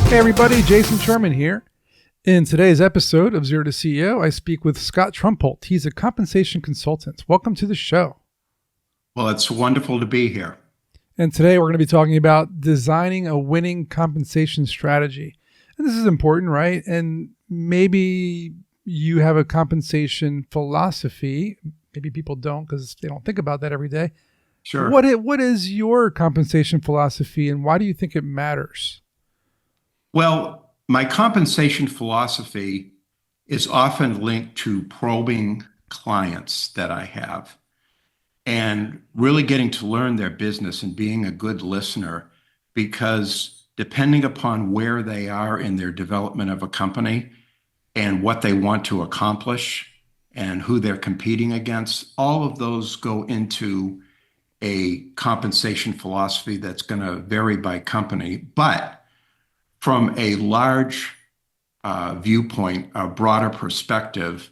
Hey everybody, Jason Sherman here. In today's episode of Zero to CEO, I speak with Scott Trumpolt. He's a compensation consultant. Welcome to the show. Well, it's wonderful to be here. And today we're going to be talking about designing a winning compensation strategy. And this is important, right? And maybe you have a compensation philosophy. Maybe people don't because they don't think about that every day. Sure. What is your compensation philosophy and why do you think it matters? Well, my compensation philosophy is often linked to probing clients that I have and really getting to learn their business and being a good listener, because depending upon where they are in their development of a company and what they want to accomplish and who they're competing against, all of those go into a compensation philosophy that's going to vary by company. But from a large viewpoint, a broader perspective,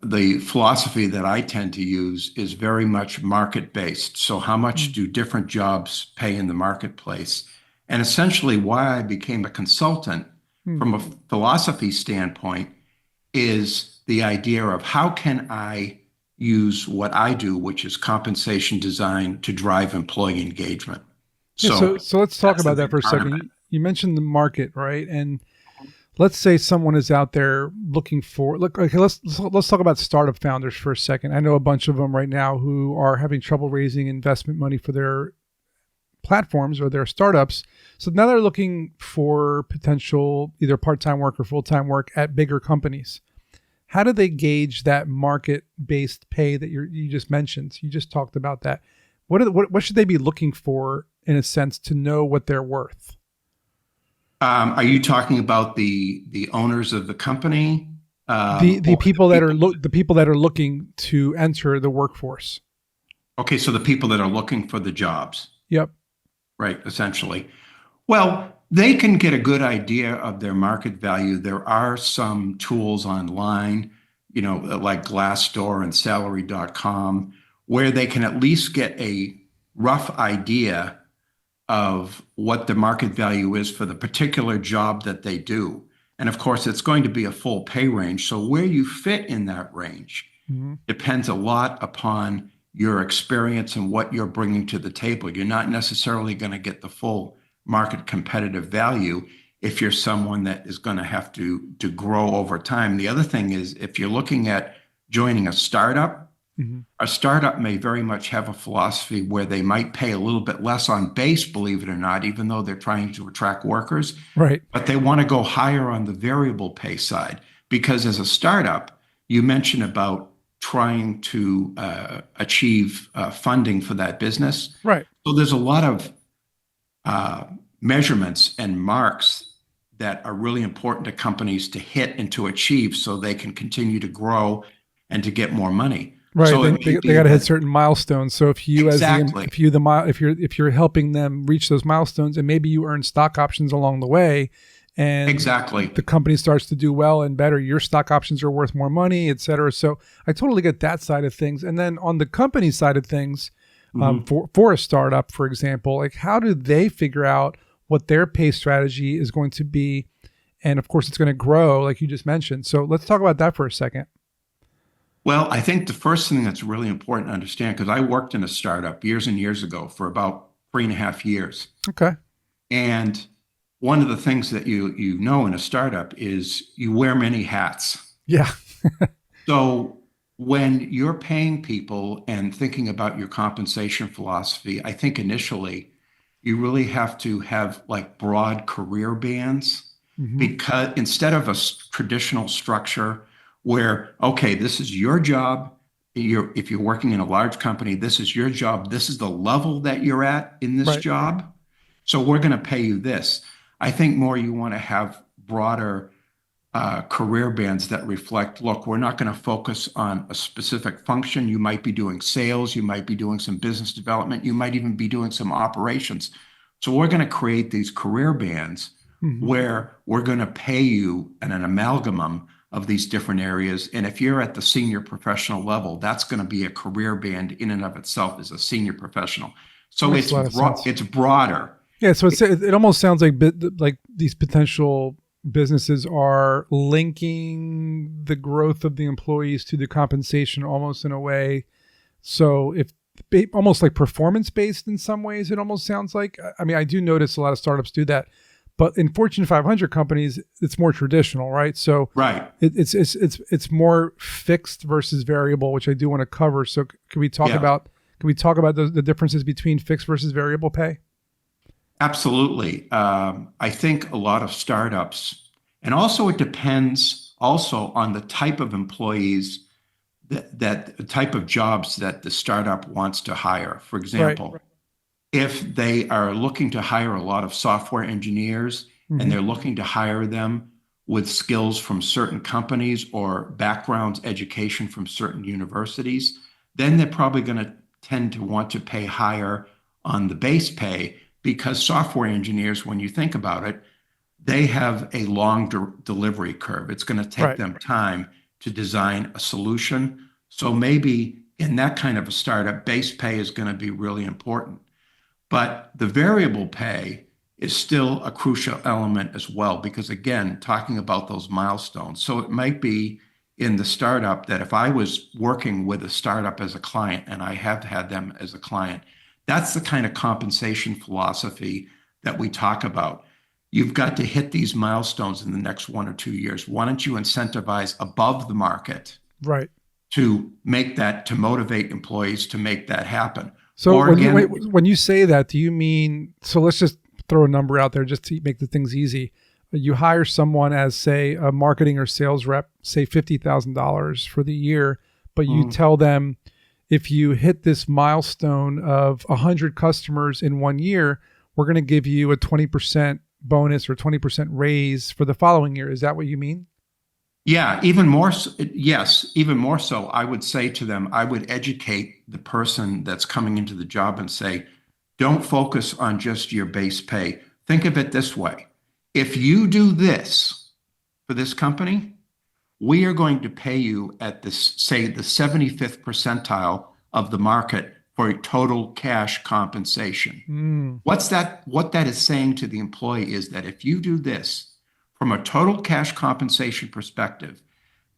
the philosophy that I tend to use is very much market-based. So how much do different jobs pay in the marketplace? And essentially why I became a consultant from a philosophy standpoint is the idea of how can I use what I do, which is compensation design, to drive employee engagement. So let's talk about that for a second. You mentioned the market, right? And let's say someone is out there looking for, let's talk about startup founders for a second. I know a bunch of them right now who are having trouble raising investment money for their platforms or their startups. So now they're looking for potential either part-time work or full-time work at bigger companies. How do they gauge that market-based pay that you just mentioned? You just talked about that. What should they be looking for, in a sense, to know what they're worth? Are you talking about the owners of the company? The people that are looking to enter the workforce. Okay, so the people that are looking for the jobs. Yep. Right, essentially. Well, they can get a good idea of their market value. There are some tools online, like Glassdoor and Salary.com, where they can at least get a rough idea of what the market value is for the particular job that they do. And of course, it's going to be a full pay range. So where you fit in that range depends a lot upon your experience and what you're bringing to the table. You're not necessarily going to get the full market competitive value if you're someone that is going to have to grow over time. The other thing is, if you're looking at joining a startup, a startup may very much have a philosophy where they might pay a little bit less on base, believe it or not, even though they're trying to attract workers. Right. But they want to go higher on the variable pay side, because as a startup, you mentioned about trying to achieve funding for that business. Right. So there's a lot of measurements and marks that are really important to companies to hit and to achieve so they can continue to grow and to get more money. Right. So they got to hit certain milestones. So if you exactly. if you're helping them reach those milestones, and maybe you earn stock options along the way, and exactly, the company starts to do well and better, your stock options are worth more money, et cetera. So I totally get that side of things. And then on the company side of things, for a startup, for example, like how do they figure out what their pay strategy is going to be? And of course, it's going to grow, like you just mentioned. So let's talk about that for a second. Well, I think the first thing that's really important to understand, because I worked in a startup years and years ago for about 3.5 years. Okay. And one of the things that you know in a startup is you wear many hats. Yeah. So when you're paying people and thinking about your compensation philosophy, I think initially you really have to have like broad career bands, because instead of a traditional structure where, okay, this is your job. If you're working in a large company, this is your job. This is the level that you're at in this job. So we're going to pay you this. I think more you want to have broader career bands that reflect, look, we're not going to focus on a specific function. You might be doing sales. You might be doing some business development. You might even be doing some operations. So we're going to create these career bands where we're going to pay you an amalgamum of these different areas. And if you're at the senior professional level, that's going to be a career band in and of itself as a senior professional. So it's broader. Yeah, so it almost sounds like these potential businesses are linking the growth of the employees to the compensation almost in a way. So if almost like performance based in some ways, it almost sounds like. I mean, I do notice a lot of startups do that, but in Fortune 500 companies, it's more traditional, right? So Right. it's more fixed versus variable, which I do want to cover. So Yeah. can we talk about the differences between fixed versus variable pay? Absolutely. I think a lot of startups, and also it depends also on the type of employees that the type of jobs that the startup wants to hire. For Right. example, if they are looking to hire a lot of software engineers and Hmm. they're looking to hire them with skills from certain companies or backgrounds, education from certain universities, then they're probably going to tend to want to pay higher on the base pay because software engineers, when you think about it, they have a long delivery curve. It's going to take Right. them time to design a solution. So maybe in that kind of a startup, base pay is going to be really important. But the variable pay is still a crucial element as well, because again, talking about those milestones. So it might be in the startup that if I was working with a startup as a client, and I have had them as a client, that's the kind of compensation philosophy that we talk about. You've got to hit these milestones in the next 1 or 2 years. Why don't you incentivize above the market Right. to make that, to motivate employees to make that happen? So Or again, when you say that, do you mean, so let's just throw a number out there just to make the things easy. You hire someone as, say, a marketing or sales rep, say $50,000 for the year, but you mm, tell them if you hit this milestone of 100 customers in 1 year, we're going to give you a 20% bonus or 20% raise for the following year. Is that what you mean? yeah, even more so, yes, even more so, I would say to them, I would educate the person that's coming into the job and say, don't focus on just your base pay. Think of it this way. If you do this for this company, we are going to pay you at this, say, the 75th percentile of the market for total cash compensation. Mm, What's that? What that is saying to the employee is that if you do this from a total cash compensation perspective,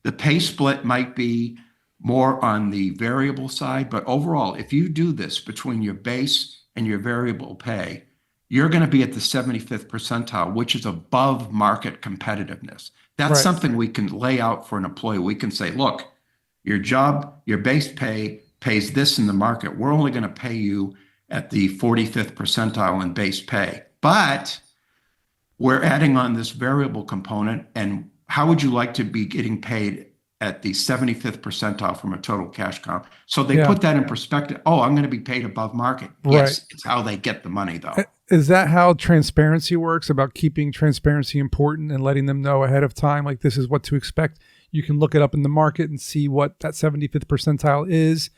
the pay split might be more on the variable side, but overall, if you do this between your base and your variable pay, you're going to be at the 75th percentile, which is above market competitiveness. That's right. something we can lay out for an employee. We can say, look, your job, your base pay pays this in the market. We're only going to pay you at the 45th percentile in base pay. But we're adding on this variable component. And how would you like to be getting paid at the 75th percentile from a total cash comp? So they Yeah. put that in perspective. Oh, I'm going to be paid above market. Right. Yes, it's how they get the money, though. Is that how transparency works, about keeping transparency important and letting them know ahead of time, like this is what to expect? You can look it up in the market and see what that 75th percentile is.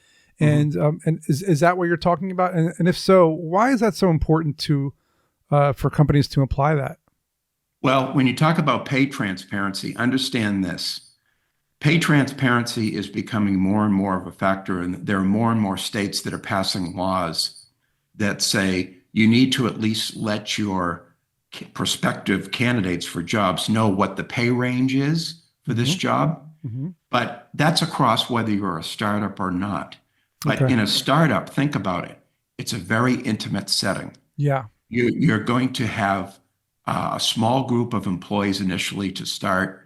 Mhm. And is that what you're talking about? And if so, why is that so important to for companies to apply that? Well, when you talk about pay transparency, understand this. Pay transparency is becoming more and more of a factor, and there are more and more states that are passing laws that say you need to at least let your prospective candidates for jobs know what the pay range is for this Hmm. job. Hmm. But that's across whether you're a startup or not. But Okay. in a startup, think about it. It's a very intimate setting. Yeah. You're going to have a small group of employees initially to start.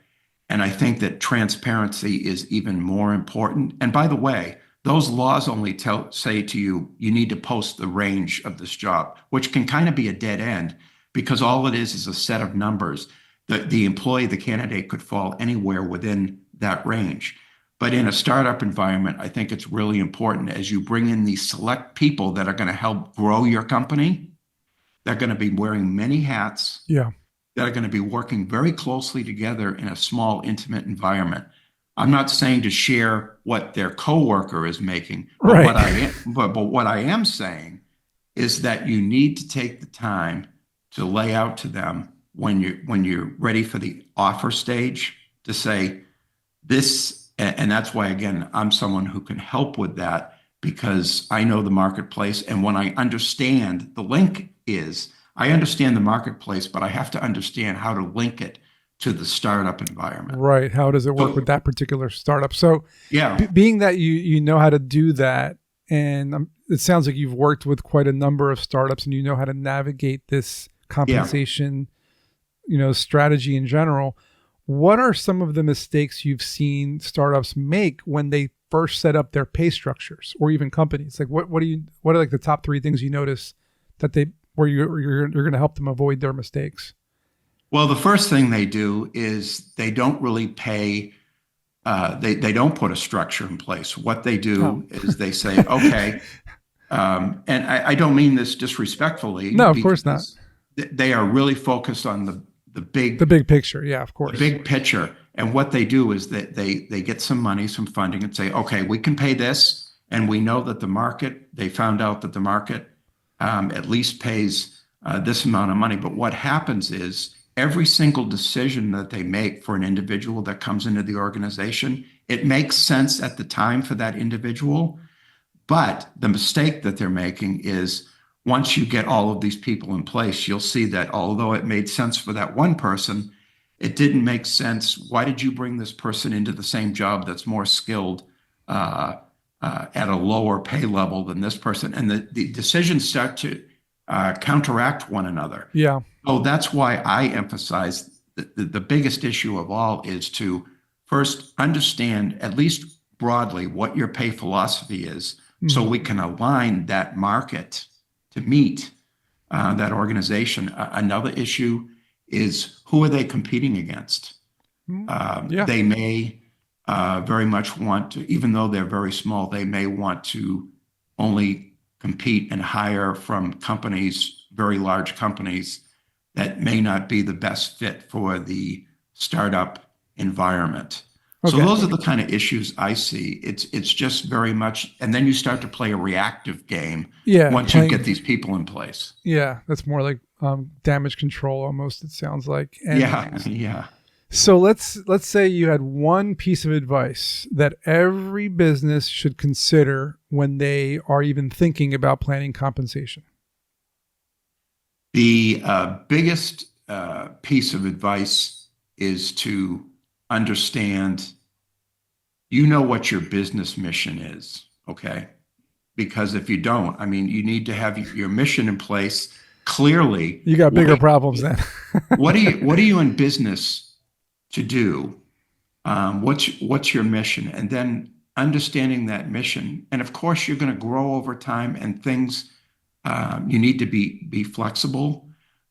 And I think that transparency is even more important. And by the way, those laws only say to you, you need to post the range of this job, which can kind of be a dead end because all it is a set of numbers. The employee, the candidate could fall anywhere within that range. But in a startup environment, I think it's really important as you bring in these select people that are going to help grow your company. They're going to be wearing many hats, Yeah. that are going to be working very closely together in a small, intimate environment. I'm not saying to share what their coworker is making, but Right. what I am saying is that you need to take the time to lay out to them when you're ready for the offer stage to say this, and that's why again I'm someone who can help with that because I know the marketplace, and when I understand the link is I understand the marketplace, but I have to understand how to link it to the startup environment. Right. How does it work with So, that particular startup? So, yeah, being that you know how to do that, and it sounds like you've worked with quite a number of startups, and you know how to navigate this yeah. compensation, strategy in general. What are some of the mistakes you've seen startups make when they first set up their pay structures, or even companies? Like, what are like the top three things you notice that they where you're going to help them avoid their mistakes? Well, the first thing they do is they don't really pay. They don't put a structure in place. What they Oh, do is they say, okay, and I don't mean this disrespectfully no, of course not. because they are really focused on the The big big picture, yeah, of the course. big picture. And what they do is that they get some money, some funding, and say, okay, we can pay this, and we know that the market. They found out that the market at least pays this amount of money. But what happens is every single decision that they make for an individual that comes into the organization, it makes sense at the time for that individual. But the mistake that they're making is once you get all of these people in place, you'll see that although it made sense for that one person, it didn't make sense. Why did you bring this person into the same job that's more skilled at a lower pay level than this person? And the decisions start to counteract one another. Yeah. So that's why I emphasize the biggest issue of all is to first understand, at least broadly, what your pay philosophy is so Mhm. we can align that market to meet that organization. Another issue is who are they competing against? Yeah. They may very much want to, even though they're very small, they may want to only compete and hire from companies, very large companies that may not be the best fit for the startup environment. So Okay. those are the kind of issues I see. It's just very much, and then you start to play a reactive game Yeah. once you get Playing. these people in place. Yeah. That's more like damage control almost, it sounds like. And Yeah, yeah. so let's say you had one piece of advice that every business should consider when they are even thinking about planning compensation. The biggest piece of advice is to understand you know what your business mission is, okay? Because if you don't, I mean, you need to have your mission in place clearly. You got What, bigger problems then. what are you in business to do? What's your mission? And then understanding that mission. And of course, you're going to grow over time, and things you need to be flexible,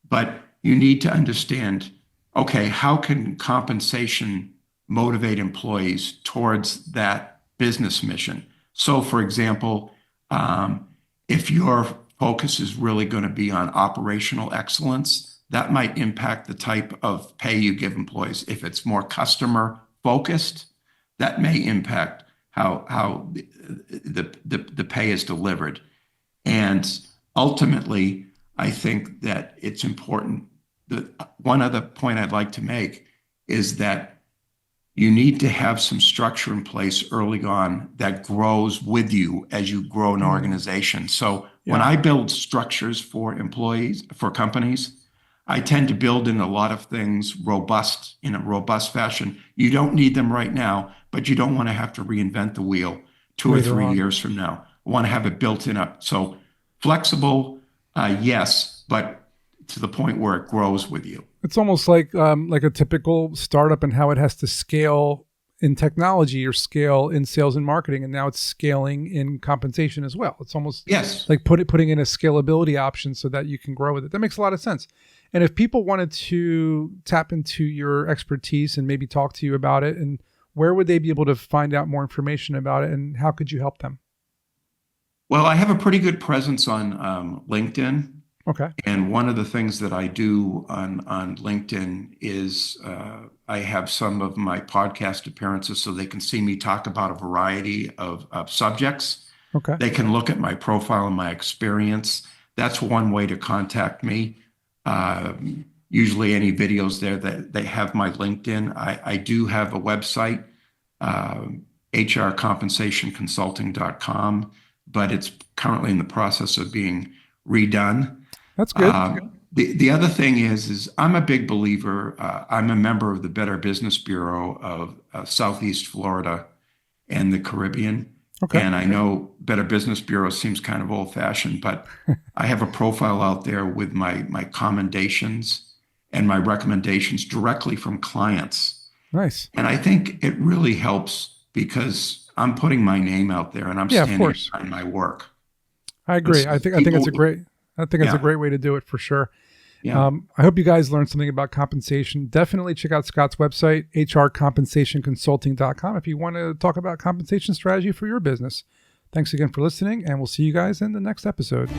but you need to understand. Okay, how can compensation motivate employees towards that business mission? So, for example, if your focus is really going to be on operational excellence, that might impact the type of pay you give employees. If it's more customer focused, that may impact how the pay is delivered. And ultimately, I think that it's important. The one other point I'd like to make is that you need to have some structure in place early on that grows with you as you grow an Mm, organization. So when yeah. I build structures for employees, for companies, I tend to build in a lot of things robust in a robust fashion. You don't need them right now, but you don't want to have to reinvent the wheel 2 or 3 Later on. years from now. I want to have it built in up. So flexible, yes, but to the point where it grows with you. It's almost like a typical startup and how it has to scale in technology or scale in sales and marketing, and now it's scaling in compensation as well. It's almost Yes. like putting in a scalability option so that you can grow with it. That makes a lot of sense. And if people wanted to tap into your expertise and maybe talk to you about it, and where would they be able to find out more information about it, and how could you help them? Well, I have a pretty good presence on LinkedIn. Okay. And one of the things that I do on LinkedIn is I have some of my podcast appearances so they can see me talk about a variety of subjects. Okay. They can look at my profile and my experience. That's one way to contact me. Usually, any videos there that they have my LinkedIn. I do have a website, uh, hrcompensationconsulting.com, but it's currently in the process of being redone. That's good. Uh, The other thing is I'm a big believer. I'm a member of the Better Business Bureau of Southeast Florida and the Caribbean. Okay. And I know Better Business Bureau seems kind of old-fashioned, but I have a profile out there with my commendations and my recommendations directly from clients. Nice. And I think it really helps because I'm putting my name out there and I'm Yeah, of standing course. behind my work. I And agree. so I think it's people, a great. I think it's a yeah, great way to do it for sure. yeah. I hope you guys learned something about compensation. Definitely check out Scott's website, hrcompensationconsulting.com, if you want to talk about compensation strategy for your business. Thanks again for listening, and we'll see you guys in the next episode.